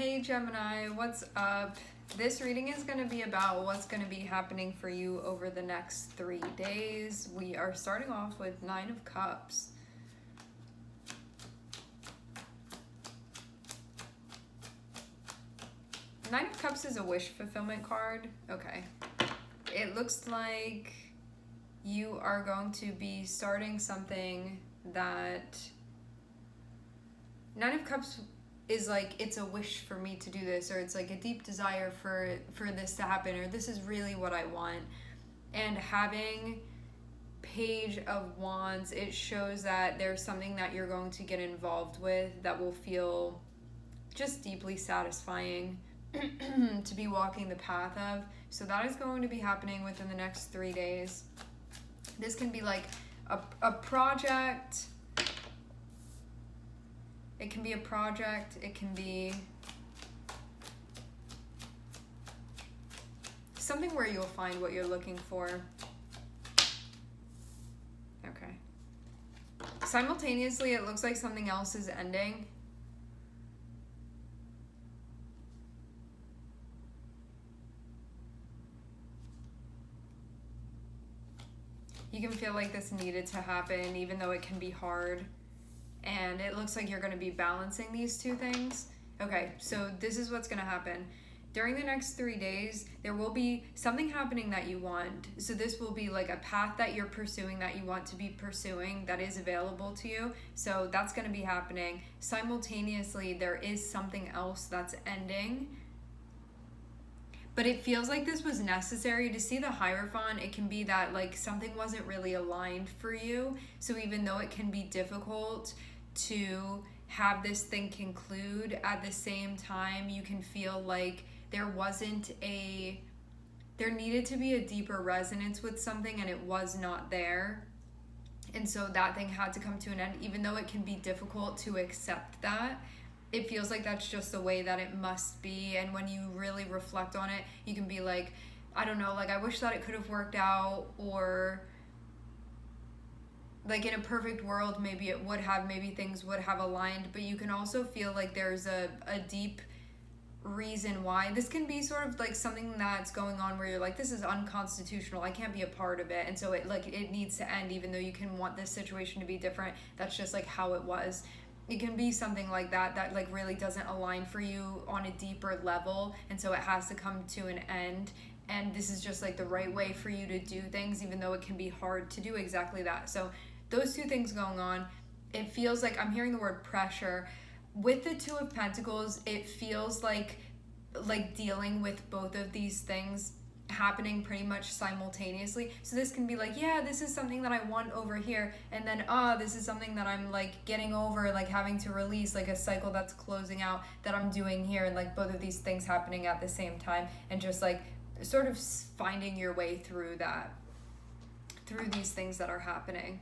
Hey Gemini, what's up? This reading is going to be about what's going to be happening for you over the next 3 days. We are starting off with 9 of Cups. Nine of Cups is a wish fulfillment card. Okay. It looks like you are going to be starting something that... Nine of Cups is like, it's a wish for me to do this, or it's like a deep desire for this to happen, or this is really what I want. And having Page of Wands, it shows that there's something that you're going to get involved with that will feel just deeply satisfying to be walking the path of. So that is going to be happening within the next 3 days. This can be like a project. It can be a project. It can be something where you'll find what you're looking for. Okay. Simultaneously, it looks like something else is ending. You can feel like this needed to happen, even though it can be hard. And it looks like you're going to be balancing these two things. Okay, so this is what's going to happen. During the next 3 days, there will be something happening that you want. So this will be like a path that you're pursuing, that you want to be pursuing, that is available to you. So that's going to be happening. Simultaneously, there is something else that's ending. But it feels like this was necessary. To see the Hierophant, it can be that like something wasn't really aligned for you. So even though it can be difficult to have this thing conclude, at the same time you can feel like there needed to be a deeper resonance with something, and it was not there. And so that thing had to come to an end, even though it can be difficult to accept that. It feels like that's just the way that it must be. And when you really reflect on it, you can be like, I don't know, like I wish that it could have worked out, or like in a perfect world, maybe it would have, maybe things would have aligned. But you can also feel like there's a deep reason why. This can be sort of like something that's going on where you're like, this is unconstitutional, I can't be a part of it. And so it needs to end, even though you can want this situation to be different. That's just like how it was. It can be something like that like really doesn't align for you on a deeper level, and so it has to come to an end. And this is just like the right way for you to do things, even though it can be hard to do exactly that. So those two things going on. It feels like I'm hearing the word pressure. With the Two of Pentacles, it feels like dealing with both of these things happening pretty much simultaneously. So this can be like, yeah, this is something that I want over here, and then this is something that I'm like getting over, like having to release, like a cycle that's closing out that I'm doing here, and like both of these things happening at the same time, and just like sort of finding your way through that, through these things that are happening.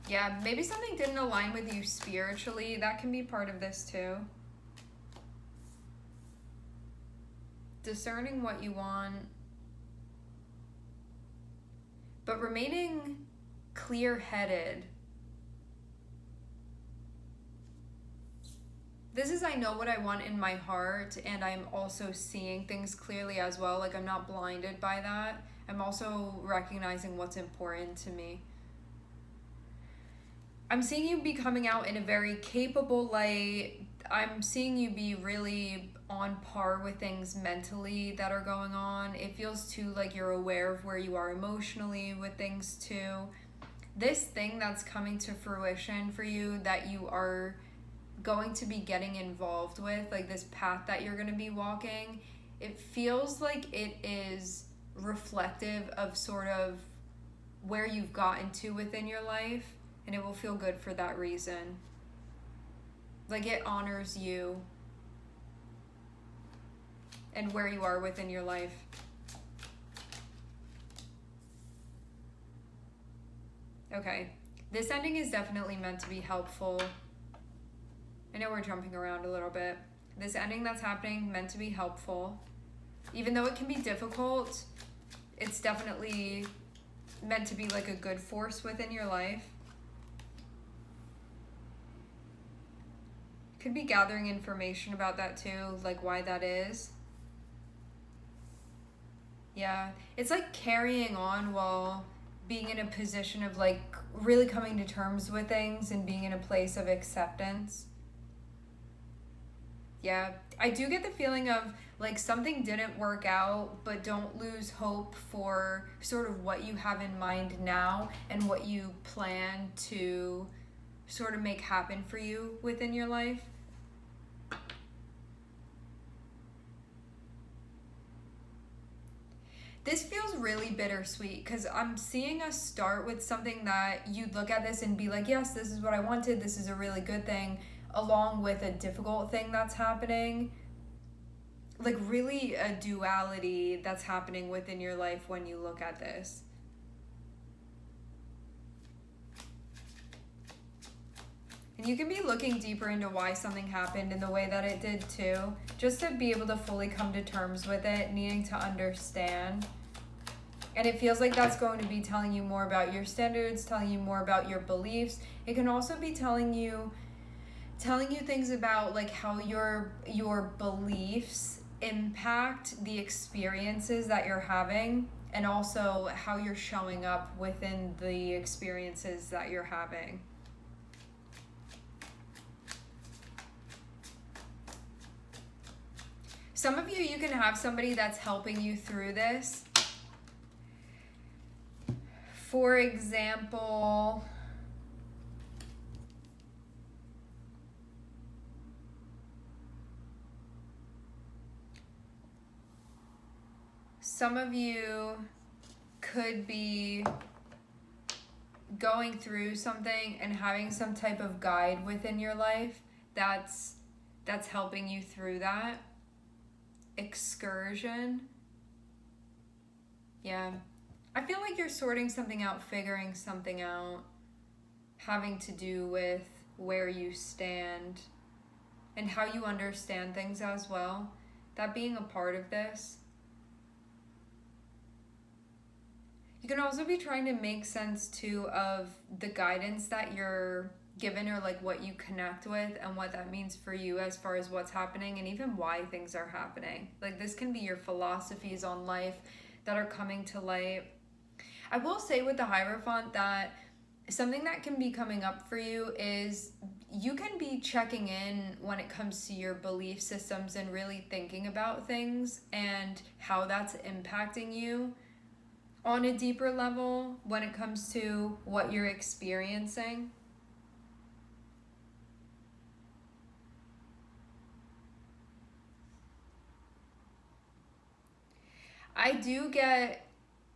Yeah, maybe something didn't align with you spiritually. That can be part of this too. Discerning what you want, but remaining clear-headed. This is, I know what I want in my heart, and I'm also seeing things clearly as well. Like I'm not blinded by that. I'm also recognizing what's important to me. I'm seeing you be coming out in a very capable light. I'm seeing you be really on par with things mentally that are going on. It feels too like you're aware of where you are emotionally with things too. This thing that's coming to fruition for you, that you are going to be getting involved with, like this path that you're going to be walking, it feels like it is reflective of sort of where you've gotten to within your life. And it will feel good for that reason. Like it honors you and where you are within your life. Okay, this ending is definitely meant to be helpful. I know we're jumping around a little bit. This ending that's happening, meant to be helpful. Even though it can be difficult, it's definitely meant to be like a good force within your life. Could be gathering information about that too, like why that is. Yeah, it's like carrying on while being in a position of like really coming to terms with things and being in a place of acceptance. Yeah, I do get the feeling of like something didn't work out, but don't lose hope for sort of what you have in mind now and what you plan to sort of make happen for you within your life. This feels really bittersweet because I'm seeing us start with something that you'd look at this and be like, yes, this is what I wanted. This is a really good thing, along with a difficult thing that's happening. Like really a duality that's happening within your life when you look at this. And you can be looking deeper into why something happened in the way that it did too, just to be able to fully come to terms with it, needing to understand. And it feels like that's going to be telling you more about your standards, telling you more about your beliefs. It can also be telling you things about like how your beliefs impact the experiences that you're having, and also how you're showing up within the experiences that you're having. Some of you can have somebody that's helping you through this. For example, some of you could be going through something and having some type of guide within your life that's helping you through that excursion. Yeah. I feel like you're sorting something out, figuring something out, having to do with where you stand and how you understand things as well. That being a part of this. You can also be trying to make sense too of the guidance that you're given, or like what you connect with and what that means for you as far as what's happening and even why things are happening. Like this can be your philosophies on life that are coming to light. I will say with the Hierophant that something that can be coming up for you is you can be checking in when it comes to your belief systems and really thinking about things and how that's impacting you on a deeper level when it comes to what you're experiencing. I do get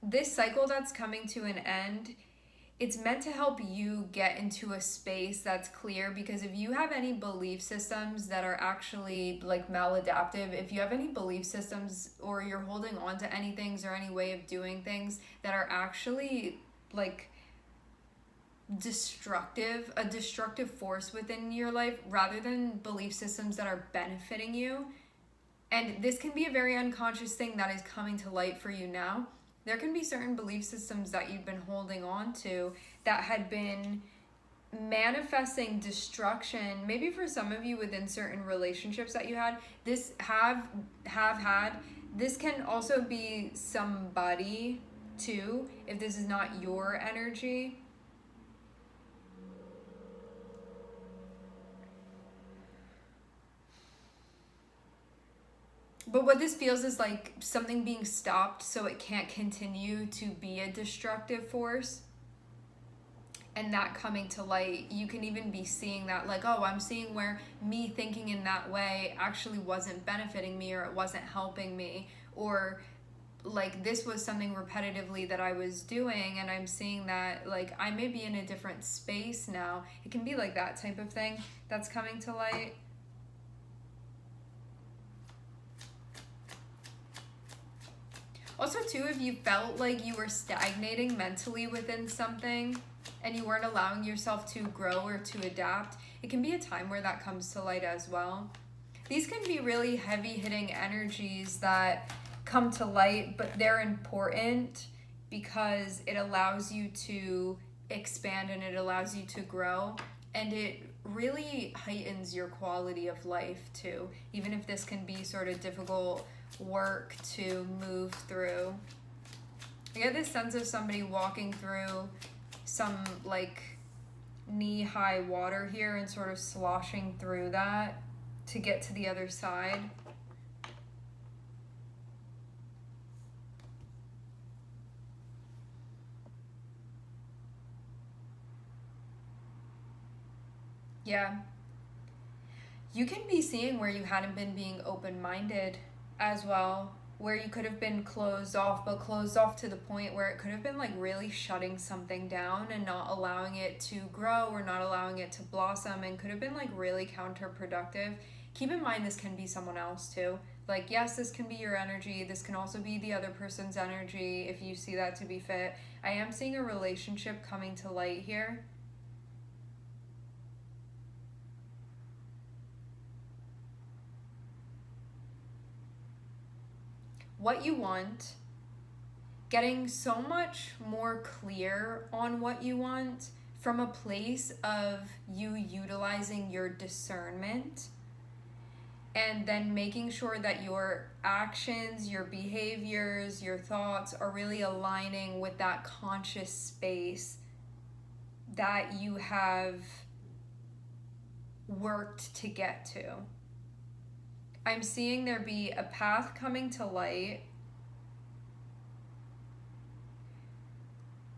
this cycle that's coming to an end. It's meant to help you get into a space that's clear, because if you have any belief systems that are actually like maladaptive, if you have any belief systems or you're holding on to any things or any way of doing things that are actually like destructive, a destructive force within your life rather than belief systems that are benefiting you, and this can be a very unconscious thing that is coming to light for you now. There can be certain belief systems that you've been holding on to that had been manifesting destruction, maybe for some of you within certain relationships that you had. This have had. This can also be somebody too, if this is not your energy. But what this feels is like something being stopped so it can't continue to be a destructive force. And that coming to light, you can even be seeing that like, oh, I'm seeing where me thinking in that way actually wasn't benefiting me, or it wasn't helping me, or like this was something repetitively that I was doing, and I'm seeing that like I may be in a different space now. It can be like that type of thing that's coming to light. Also, too, if you felt like you were stagnating mentally within something and you weren't allowing yourself to grow or to adapt, it can be a time where that comes to light as well. These can be really heavy-hitting energies that come to light, but they're important because it allows you to expand and it allows you to grow, and it really heightens your quality of life too, even if this can be sort of difficult work to move through. I get this sense of somebody walking through some like knee-high water here and sort of sloshing through that to get to the other side. Yeah. You can be seeing where you hadn't been being open-minded as well, where you could have been closed off, but closed off to the point where it could have been like really shutting something down and not allowing it to grow or not allowing it to blossom, and could have been like really counterproductive. Keep in mind this can be someone else too. Like, yes, this can be your energy. This can also be the other person's energy if you see that to be fit. I am seeing a relationship coming to light here. What you want, getting so much more clear on what you want from a place of you utilizing your discernment, and then making sure that your actions, your behaviors, your thoughts are really aligning with that conscious space that you have worked to get to. I'm seeing there be a path coming to light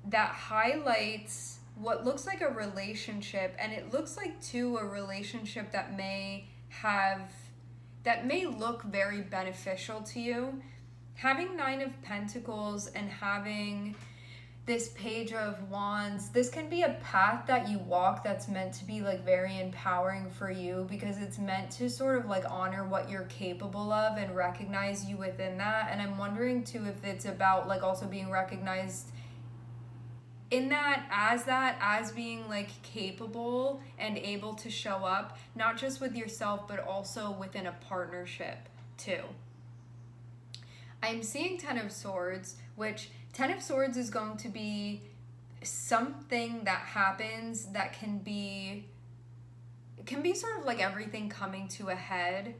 that highlights what looks like a relationship, and it looks like too a relationship that may look very beneficial to you. Having 9 of Pentacles and having this Page of Wands, this can be a path that you walk that's meant to be like very empowering for you, because it's meant to sort of like honor what you're capable of and recognize you within that. And I'm wondering too if it's about like also being recognized in that as being like capable and able to show up, not just with yourself but also within a partnership too. I'm seeing 10 of Swords, which 10 of Swords is going to be something that happens that can be sort of like everything coming to a head,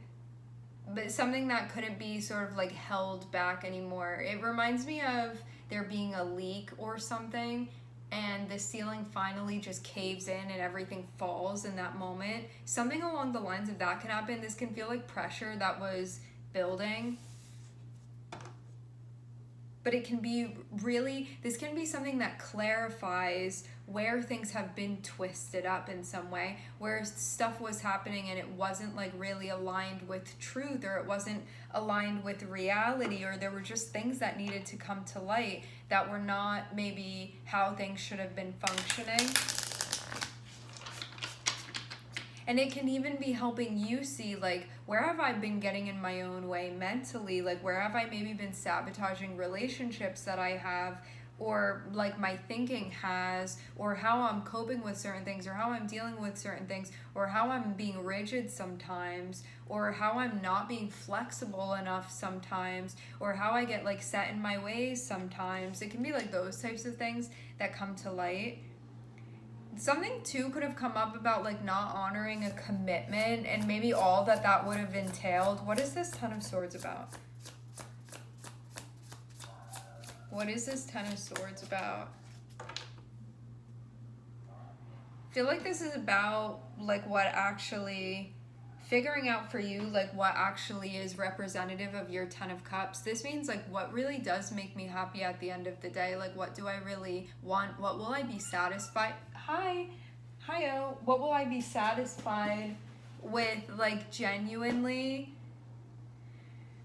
but something that couldn't be sort of like held back anymore. It reminds me of there being a leak or something, and the ceiling finally just caves in and everything falls in that moment. Something along the lines of that can happen. This can feel like pressure that was building. But it can be this can be something that clarifies where things have been twisted up in some way, where stuff was happening and it wasn't like really aligned with truth, or it wasn't aligned with reality, or there were just things that needed to come to light that were not maybe how things should have been functioning. And it can even be helping you see, like, where have I been getting in my own way mentally? Like, where have I maybe been sabotaging relationships that I have, or like my thinking has, or how I'm coping with certain things, or how I'm dealing with certain things, or how I'm being rigid sometimes, or how I'm not being flexible enough sometimes, or how I get like set in my ways sometimes. It can be like those types of things that come to light. Something too could have come up about like not honoring a commitment and maybe all that would have entailed. What is this 10 of Swords about? What is this 10 of Swords about? I feel like this is about like what actually, figuring out for you like what actually is representative of your 10 of Cups. This means like what really does make me happy at the end of the day. Like, what do I really want? What will I be satisfied? Hi-yo. What will I be satisfied with, like, genuinely?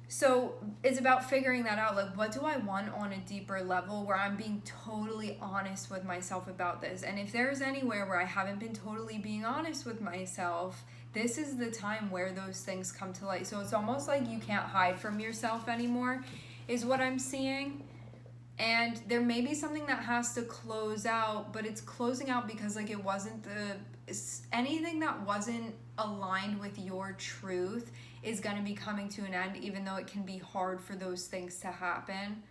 So it's about figuring that out. Like, what do I want on a deeper level where I'm being totally honest with myself about this? And if there's anywhere where I haven't been totally being honest with myself, this is the time where those things come to light. So it's almost like you can't hide from yourself anymore, is what I'm seeing. And there may be something that has to close out, but it's closing out because like it wasn't anything that wasn't aligned with your truth is going to be coming to an end, even though it can be hard for those things to happen.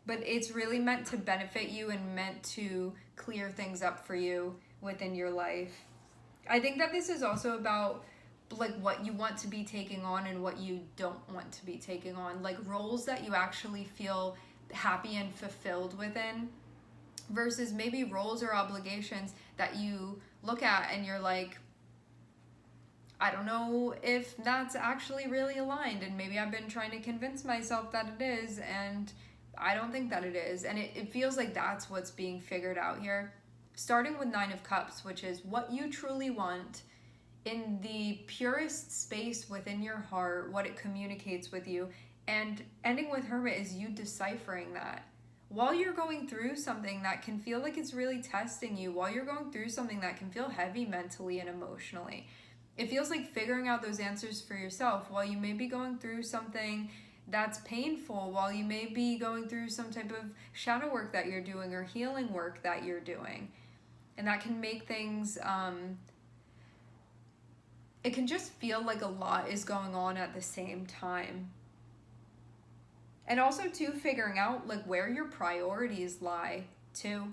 but it's really meant to benefit you and meant to clear things up for you within your life. I think that this is also about like what you want to be taking on and what you don't want to be taking on, like roles that you actually feel happy and fulfilled within, versus maybe roles or obligations that you look at and you're like, I don't know if that's actually really aligned, and maybe I've been trying to convince myself that it is, and I don't think that it is. And it feels like that's what's being figured out here. Starting with Nine of Cups, which is what you truly want in the purest space within your heart, what it communicates with you. And ending with Hermit is you deciphering that. While you're going through something that can feel like it's really testing you, while you're going through something that can feel heavy mentally and emotionally, it feels like figuring out those answers for yourself while you may be going through something that's painful, while you may be going through some type of shadow work that you're doing or healing work that you're doing. And that can make things, it can just feel like a lot is going on at the same time. And also, too, figuring out like where your priorities lie, too.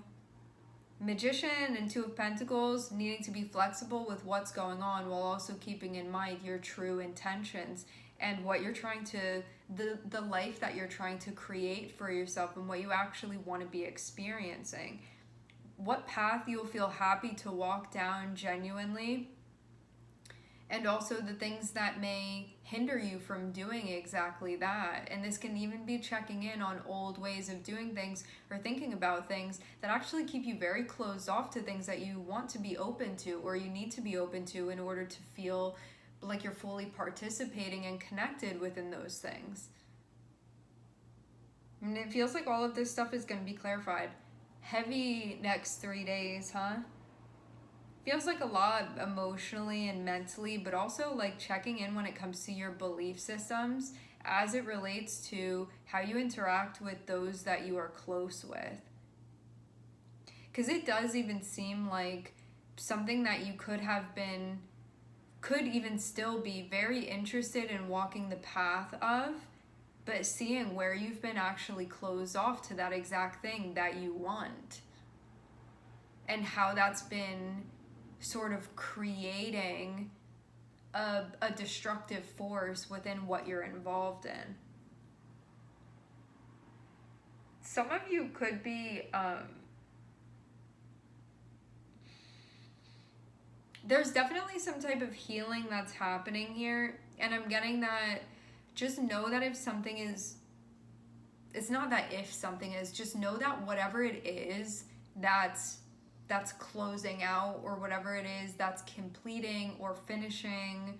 Magician and Two of Pentacles, needing to be flexible with what's going on while also keeping in mind your true intentions and what you're trying to, the life that you're trying to create for yourself and what you actually want to be experiencing. What path you'll feel happy to walk down genuinely, and also the things that may hinder you from doing exactly that. And this can even be checking in on old ways of doing things or thinking about things that actually keep you very closed off to things that you want to be open to or you need to be open to in order to feel like you're fully participating and connected within those things. And it feels like all of this stuff is going to be clarified. Heavy next 3 days, huh? Feels like a lot emotionally and mentally, but also like checking in when it comes to your belief systems as it relates to how you interact with those that you are close with. Because it does even seem like something that you could even still be very interested in walking the path of, but seeing where you've been actually closed off to that exact thing that you want. And how that's been sort of creating a destructive force within what you're involved in. Some of you could be, there's definitely some type of healing that's happening here, and I'm getting that just know that if something is, it's not that if something is, just know that whatever it is that's closing out, or whatever it is that's completing or finishing,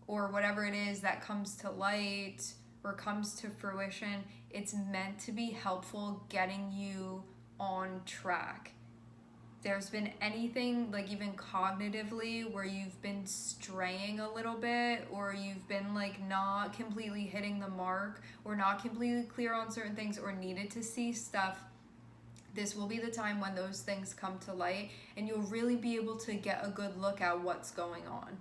or whatever it is that comes to light or comes to fruition, it's meant to be helpful getting you on track. There's been anything like even cognitively where you've been straying a little bit, or you've been like not completely hitting the mark, or not completely clear on certain things, or needed to see stuff, this will be the time when those things come to light and you'll really be able to get a good look at what's going on.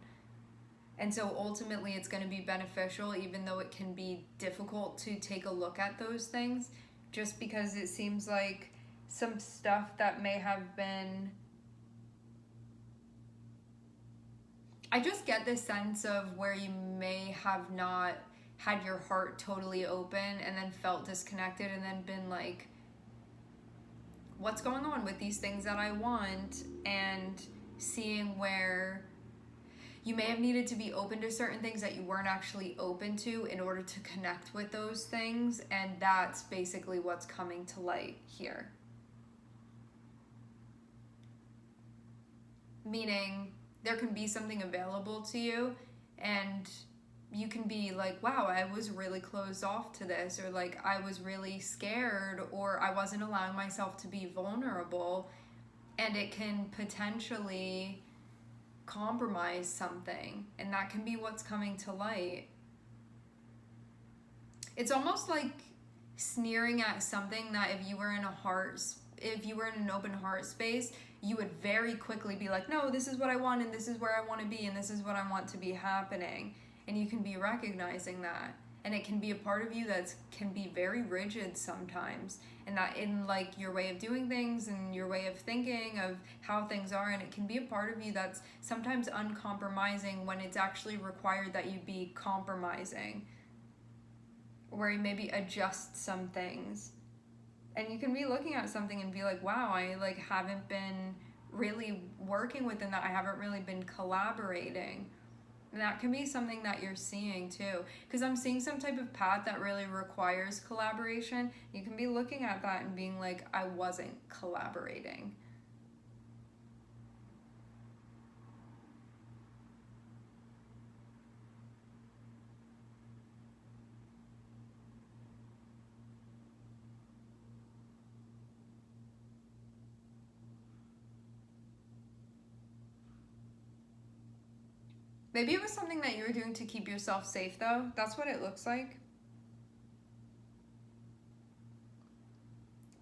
And so ultimately it's going to be beneficial, even though it can be difficult to take a look at those things, just because it seems like some stuff that may have been, I just get this sense of where you may have not had your heart totally open and then felt disconnected and then been like, what's going on with these things that I want, and seeing where you may have needed to be open to certain things that you weren't actually open to in order to connect with those things, and that's basically what's coming to light here. Meaning there can be something available to you and you can be like, wow, I was really closed off to this, or like I was really scared, or I wasn't allowing myself to be vulnerable, and it can potentially compromise something, and that can be what's coming to light. It's almost like sneering at something that if you were in an open heart space, you would very quickly be like, no, this is what I want, and this is where I want to be, and this is what I want to be happening. And you can be recognizing that. and it can be a part of you that can be very rigid sometimes, and that in like your way of doing things and your way of thinking of how things are, and it can be a part of you that's sometimes uncompromising when it's actually required that you be compromising, where you maybe adjust some things. And you can be looking at something and be like, wow, I like haven't been really working within that. I haven't really been collaborating. And that can be something that you're seeing too. Because I'm seeing some type of path that really requires collaboration. You can be looking at that and being like, I wasn't collaborating. Maybe it was something that you were doing to keep yourself safe, though. That's what it looks like.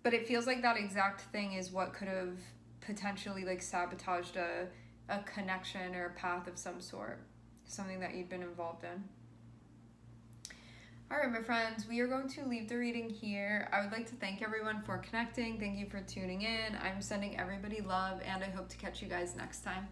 But it feels like that exact thing is what could have potentially like sabotaged a connection or a path of some sort. Something that you'd been involved in. All right, my friends, we are going to leave the reading here. I would like to thank everyone for connecting. Thank you for tuning in. I'm sending everybody love, and I hope to catch you guys next time.